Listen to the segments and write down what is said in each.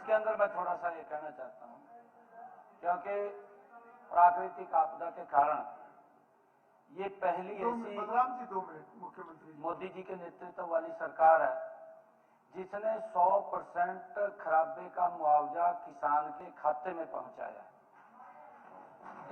इसके अंदर मैं थोड़ा सा ये कहना चाहता हूं, क्योंकि प्राकृतिक आपदा के कारण ये पहली ऐसी बलराम जी 2 मिनट मुख्यमंत्री मोदी जी के नेतृत्व वाली सरकार है जिसने 100% खराबे का मुआवजा किसान के खाते में पहुंचाया।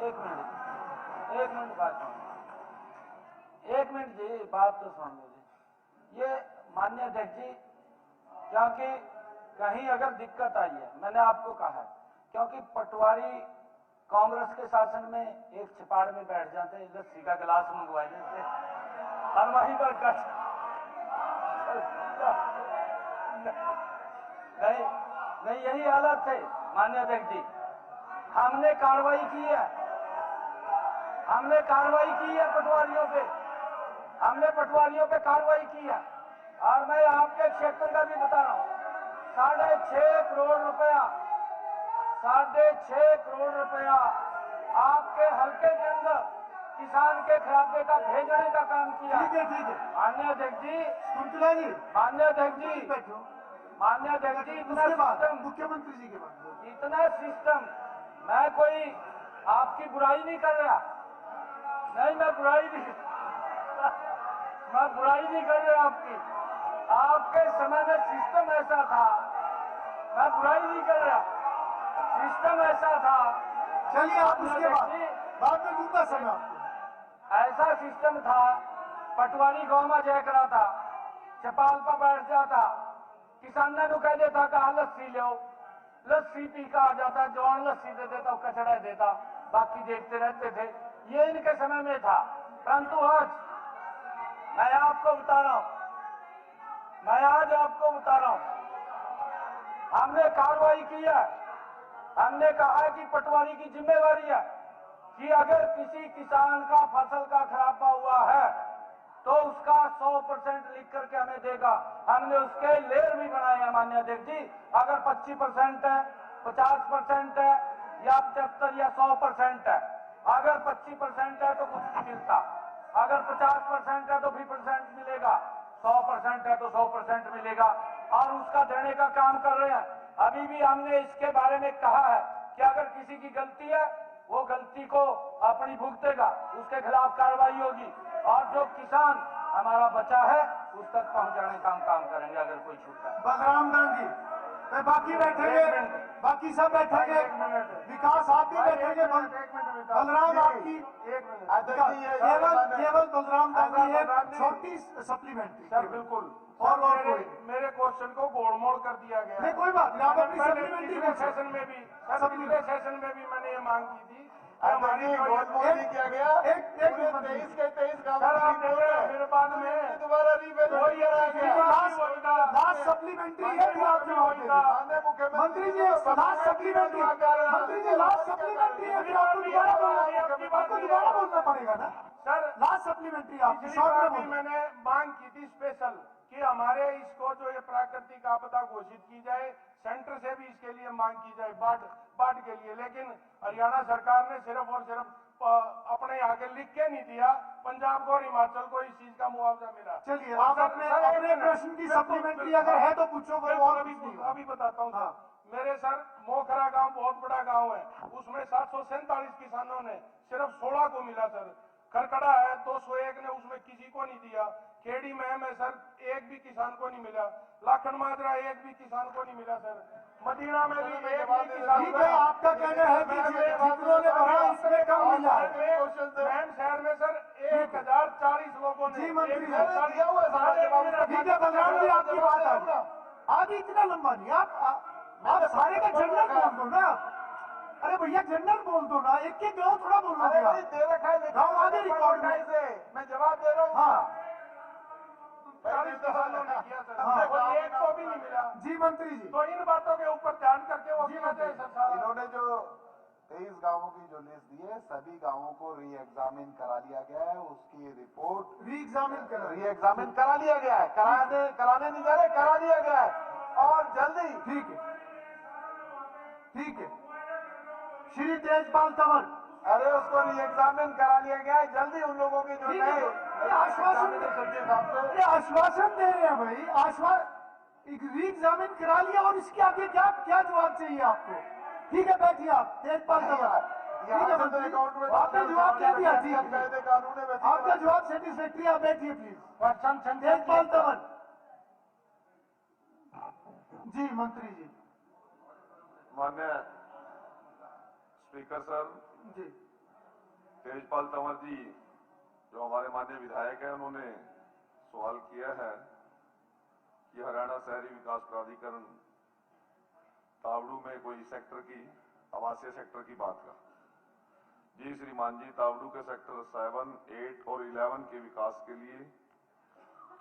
एक मिनट बात सुनो, एक मिनट जी, बात तो सुन लीजिए। ये माननीय अध्यक्ष जी, क्योंकि कहीं अगर दिक्कत आई है, मैंने आपको कहा है, क्योंकि पटवारी कांग्रेस के शासन में एक छिपाड़ में बैठ जाते, लस्सी का गिलास मंगवा देते और वहीं पर कट नहीं, यही हालत थे माननीय अध्यक्ष जी। हमने कार्रवाई की है, पटवारियों पे, हमने पटवारियों पे कार्रवाई की है। और मैं आपके क्षेत्र का भी बता रहा हूं, 6.5 करोड़ रुपया, 6.5 करोड़ रुपया आपके हल्के के अंदर किसान के खराबे का भेजने का काम किया। ठीक है माननीय अध्यक्ष जी, कुंतला जी, माननीय अध्यक्ष जी, बैठो। माननीय अध्यक्ष जी, इतना सिस्टम, मुख्यमंत्री जी के बाद इतना सिस्टम, मैं कोई आपकी बुराई नहीं कर रहा, नहीं, मैं बुराई नहीं कर रहा आपके समय में सिस्टम ऐसा था, मैं बुराई नहीं कर रहा, सिस्टम ऐसा था। चलिए आप उसके बाद में दूंगा समय आपको। ऐसा सिस्टम था, पटवारी गांव में जय करा था, चपाल पर बैठ जाता, किसान ने कह देता कहा लस्सी लो, लस्सी पी का आ जाता, जवान लस्सी दे देता, कचड़ा देता, बाकी देखते रहते थे। ये इनके समय में था। परंतु आज मैं आपको बता रहा हूं, हमने कार्रवाई की है। हमने कहा है कि पटवारी की जिम्मेवारी है कि अगर किसी किसान का फसल का खराबा हुआ है तो उसका 100% लिख करके हमें देगा। हमने उसके लेयर भी बनाए हैं माननीय अध्यक्ष जी। अगर 25% है, 50% है या 75 या 100% है, अगर 25% है तो कुछ नहीं मिलता, अगर 50% है तो 20% मिलेगा, 100% है तो 100% मिलेगा, और उसका देने का काम कर रहे हैं। अभी भी हमने इसके बारे में कहा है कि अगर किसी की गलती है वो गलती को अपनी भुगतेगा, उसके खिलाफ कार्रवाई होगी, और जो किसान हमारा बचा है उस तक पहुंचाने का हम काम करेंगे अगर कोई छूटता है। बलराम जी, बाकी बैठेंगे, बाकी सब बैठेंगे, विकास आप भी बैठेंगे। बलराम आपकी केवल बलराम गांधी एक छोटी सप्लीमेंट्री। सर बिल्कुल, और मेरे क्वेश्चन को गोलमोल कर दिया गया। नहीं कोई बात नहीं, आप अपनी सप्लीमेंट्री सेशन में भी, पिछले सेशन में भी मैंने ये मांग की थी। हमारी गोलमोल नहीं किया गया। एक 23 के 23 मेरे बाद में दोबारा लास्ट सप्लीमेंट्री है, फिर आप जवाब दे दीजिए। मंत्री जी लास्ट सप्लीमेंट्री, मंत्री जी लास्ट सप्लीमेंट्री है, फिर आपको दोबारा बोलना पड़ेगा ना सर। लास्ट सप्लीमेंट्री आपकी शॉर्ट में मैंने मांग की थी स्पेशल कि हमारे इसको जो ये प्राकृतिक आपदा घोषित की जाए, सेंटर से भी इसके लिए मांग की जाए बाढ़ के लिए, लेकिन हरियाणा सरकार ने सिर्फ और सिर्फ अपने यहाँ के लिख के नहीं दिया, पंजाब को और हिमाचल को इस चीज का मुआवजा मिला। चलिए आप अपने प्रश्न की सप्लीमेंट्री अगर है तो पूछो। अभी बताता हूँ। मेरे सर मोखरा गांव बहुत बड़ा गांव है, उसमें 747 किसानों ने सिर्फ 16 को मिला सर। खरकड़ा है 201 ने, उसमें किसी को नहीं दिया। खेड़ी में सर एक भी किसान को नहीं मिला। लाखन माजरा एक भी किसान को नहीं मिला सर। मदीना में भी एक भी किसान को। आपका कहना है कि जितनों ने भरा इसमें कम मिला है। शहर में सर 1040 लोगों ने। जी मंत्री ठीक है बलराम जी, आपकी बात है आगे इतना लंबा नहीं, आप सारे का जनरल बोल दो ना। अरे भैया जनरल बोल दो ना, एक एक गाँव थोड़ा बोलना गाँव आगे रिकॉर्ड में मैं जवाब दे रहा हूँ। हाँ 40 किसानों ने किया सर, एक को भी नहीं मिला। जी मंत्री जी, तो इन बातों के ऊपर ध्यान करके वो किया जाए सर। इन्होंने जो 23 गांवों की जो लिस्ट दी है, सभी गांवों को री एग्जामिन करा लिया गया है। उसकी रिपोर्ट री एग्जामिन करा लिया गया है। कराने नहीं जा रहे, करा लिया गया है और जल्दी। ठीक है श्री तेजपाल तंवर, अरे उसको री एग्जामिन करा लिया गया है, जल्दी उन लोगों के जो नए आश्वासन दे रहे हैं भाई। री एग्जामिन करा लिया और इसके आगे क्या क्या जवाब चाहिए आपको? ठीक है, बैठिए आप तेजपाल तंवर। ठीक है मंत्री, आपका जवाब क्या दिया? ठीक है, आपका जवाब सेटिस्फैक्ट्री, आप बैठिए प्लीज। तेजपाल तंवर जी। मंत्री जी। माननीय स्पीकर सर, जी तेजपाल तंवर जी जो हमारे माननीय विधायक हैं, उन्होंने सवाल किया है कि हरियाणा शहरी विकास प्राधिकरण तावड़ू में कोई सेक्टर की, आवासीय सेक्टर की बात का। जी श्रीमान जी, तावड़ू के सेक्टर 7, 8 और 11 के विकास के लिए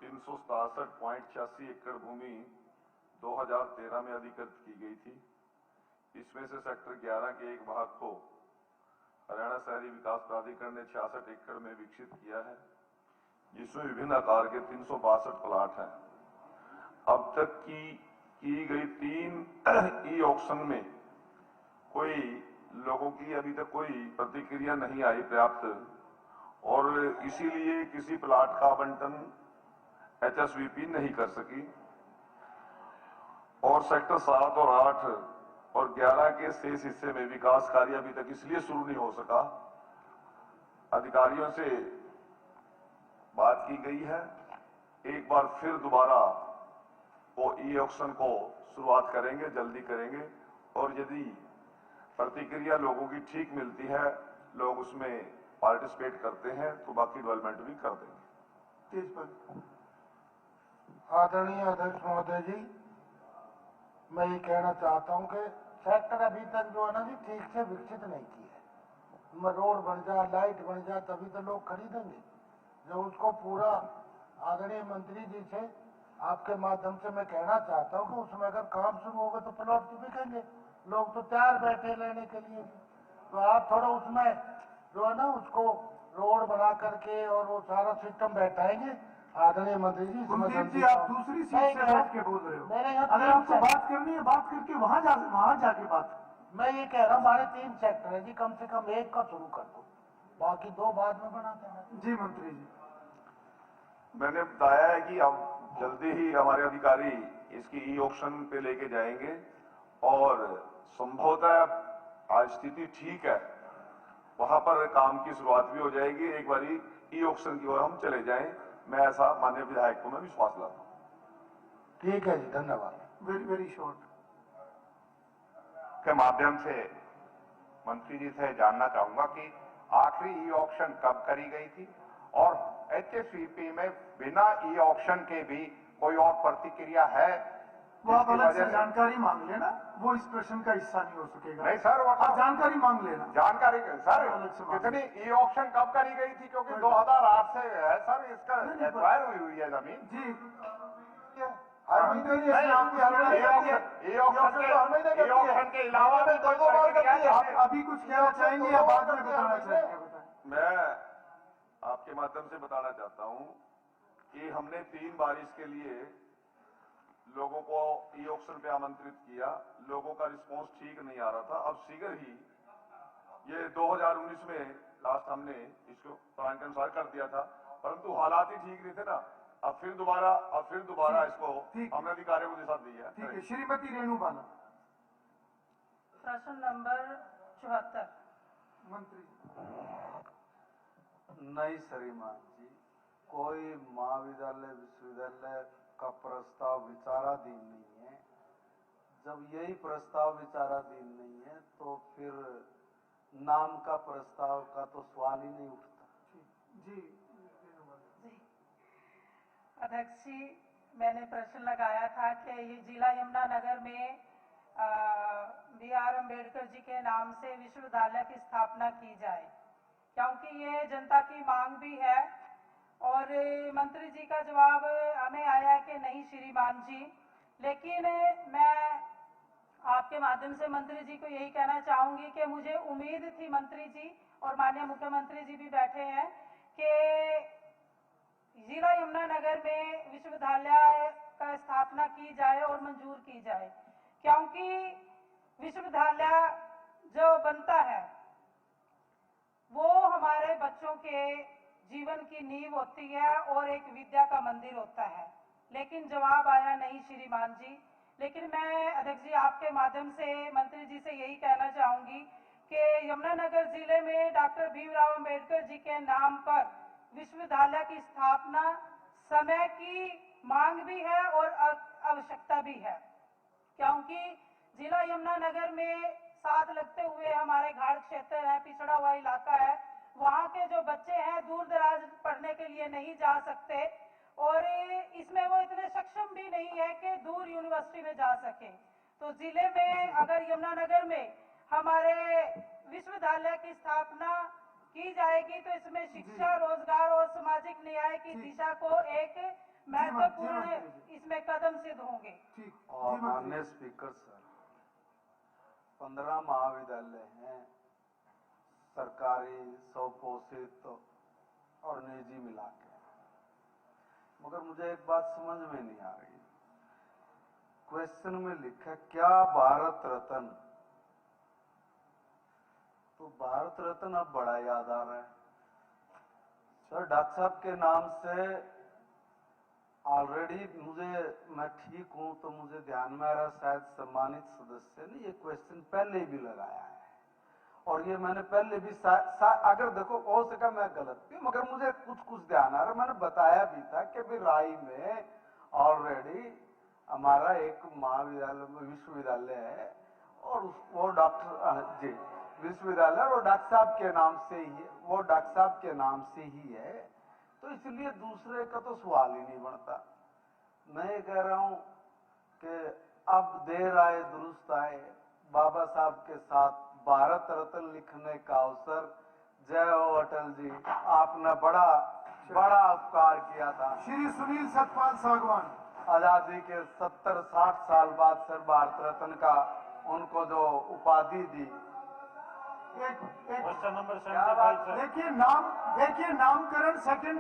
367.86 एकड़ भूमि 2013 में अधिकृत की गई थी। इसमें से सेक्टर 11 के एक भाग को हरियाणा शहरी विकास प्राधिकरण ने 66 एकड़ में विकसित किया है, जिसमें विभिन्न आकार के 362 प्लाट हैं। अब तक की गई 3 ई ऑक्शन में कोई लोगों की अभी तक कोई प्रतिक्रिया नहीं आई पर्याप्त, और इसीलिए किसी प्लाट का आवंटन एचएसवीपी नहीं कर सकी। और सेक्टर 7 और 8 और 11 के शेष हिस्से में विकास कार्य अभी तक इसलिए शुरू नहीं हो सका। अधिकारियों से बात की गई है, एक बार फिर दोबारा वो ई ऑक्शन को शुरुआत करेंगे, जल्दी करेंगे, और यदि प्रतिक्रिया लोगों की ठीक मिलती है, लोग उसमें पार्टिसिपेट करते हैं, तो बाकी डेवलपमेंट भी कर देंगे। आदरणीय अध्यक्ष महोदय जी, मैं ये कहना चाहता हूँ कि सेक्टर अभी तक जो है ना जी ठीक से विकसित नहीं की है। रोड बन जा, लाइट बन जा, तभी तो लोग खरीदेंगे। जो उसको पूरा आदरणीय मंत्री जी से आपके माध्यम से मैं कहना चाहता हूँ कि उसमें अगर काम शुरू होगा तो प्लॉट तो बिकेंगे, लोग तो तैयार बैठे लेने के लिए। तो आप थोड़ा उसमें जो है ना उसको रोड बना करके और वो सारा सिस्टम बैठाएंगे। आदरणीय मंत्री जी, कुलदीप जी, आप दूसरी सीट से बैठ के बोल रहे हो। अगर आपको बात करनी है, बात करके वहां जाके बात। मैं ये कह रहा हूँ हमारे 3 सेक्टर है जी, कम से कम एक का शुरू कर दो, बाकी 2 बाद में बनाते हैं। जी मंत्री जी, मैंने बताया है कि अब जल्दी ही हमारे अधिकारी इसकी ई ऑक्शन पे लेके जाएंगे, और संभवतः आज स्थिति ठीक है, वहां पर काम की शुरुआत भी हो जाएगी। एक बारी ई ऑक्शन की ओर हम चले जाएं, मैं ऐसा माननीय विधायक को मैं विश्वास लाता हूं। ठीक है जी, धन्यवाद। वेरी वेरी शॉर्ट के माध्यम से मंत्री जी से जानना चाहूंगा कि आखिरी ई ऑक्शन कब करी गई थी, और एचएसवीपी में बिना ई ऑक्शन के भी कोई और प्रतिक्रिया है? वो आप अलग से जानकारी मांग लेना, वो इस प्रश्न का हिस्सा नहीं हो सकेगा। नहीं सर, आप जानकारी मांग लेना। जानकारी सर अलग से मांग कितनी ई ऑक्शन कब करी गई थी? क्योंकि 2008 से है सर, इसका एक्वायर हुई है जमीन जी। ऑक्शन के अलावा भी अभी कुछ कहना चाहेंगे या बाद में बताना चाहेंगे? मैं आपके माध्यम से बताना चाहता हूं कि हमने 3 बार इसके लिए लोगों को ई ऑक्शन पे आमंत्रित किया, लोगों का रिस्पांस ठीक नहीं आ रहा था। अब शीघ्र ही ये 2019 में लास्ट हमने इसको प्लान के अनुसार कर दिया था, परंतु हालात ही ठीक नहीं थे ना। अब फिर दोबारा इसको हमने अधिकारियों को दिशा दी है। ठीक है, श्रीमती रेणु बाला। प्रश्न नंबर 74। मंत्री नहीं श्रीमान जी, कोई महाविद्यालय विश्वविद्यालय का प्रस्ताव विचाराधीन नहीं है। जब यही प्रस्ताव विचाराधीन नहीं है तो फिर नाम का प्रस्ताव का तो सवाल ही नहीं उठता। जी अध्यक्ष जी, मैंने प्रश्न लगाया था कि ये जिला यमुनानगर में BR अम्बेडकर जी के नाम से विश्वविद्यालय की स्थापना की जाए, क्योंकि ये जनता की मांग भी है। और मंत्री जी का जवाब हमें आया कि नहीं श्रीमान जी, लेकिन मैं आपके माध्यम से मंत्री जी को यही कहना चाहूंगी कि मुझे उम्मीद थी मंत्री जी और माननीय मुख्यमंत्री जी भी बैठे हैं कि जिला यमुनानगर में विश्वविद्यालय का स्थापना की जाए और मंजूर की जाए, क्योंकि विश्वविद्यालय जो बनता है वो हमारे बच्चों के जीवन की नींव होती है और एक विद्या का मंदिर होता है। लेकिन जवाब आया नहीं श्रीमान जी। लेकिन मैं अध्यक्ष जी आपके माध्यम से मंत्री जी से यही कहना चाहूंगी कि यमुनानगर जिले में डॉक्टर भीमराव अंबेडकर जी के नाम पर विश्वविद्यालय की स्थापना समय की मांग भी है और आवश्यकता भी है, क्योंकि जिला यमुनानगर में साथ लगते हुए हमारे घाट क्षेत्र है, पिछड़ा हुआ इलाका है। वहाँ के जो बच्चे हैं दूर दराज पढ़ने के लिए नहीं जा सकते और इसमें वो इतने सक्षम भी नहीं है कि दूर यूनिवर्सिटी में जा सके। तो जिले में अगर यमुनानगर में हमारे विश्वविद्यालय की स्थापना की जाएगी तो इसमें शिक्षा, रोजगार और सामाजिक न्याय की दिशा को एक महत्वपूर्ण इसमें कदम सिद्ध होंगे। और माननीय स्पीकर सर, 15 महाविद्यालय हैं, सरकारी, स्वपोषित और निजी मिला के, मगर मुझे एक बात समझ में नहीं आ रही। क्वेश्चन में लिखा क्या भारत रत्न, तो भारत रत्न अब बड़ा याद आ रहा है सर। डॉक्टर साहब के नाम से ऑलरेडी मैं ठीक हूं तो मुझे ध्यान में आ रहा, शायद सम्मानित सदस्य ने ये क्वेश्चन पहले भी लगाया है और ये मैंने पहले भी अगर देखो हो सका मैं गलत भी, मगर मुझे कुछ ध्यान आ रहा। मैंने बताया भी था कि भी राई में ऑलरेडी हमारा एक महाविद्यालय विश्वविद्यालय है और वो डॉक्टर जी विश्वविद्यालय और डॉक्टर साहब के नाम से ही, वो डॉक्टर साहब के नाम से ही है, तो इसलिए दूसरे का तो सवाल ही नहीं बनता। मैं ये कह रहा हूं कि अब देर आए दुरुस्त आए, बाबा साहब के साथ भारत रत्न लिखने का अवसर। जय हो अटल जी, आपने बड़ा उपकार किया था। श्री सुनील सतपाल सागवान, आजादी के 70-60 साल बाद सर भारत रत्न का उनको जो उपाधि दी। देखिए नामकरण सेकंड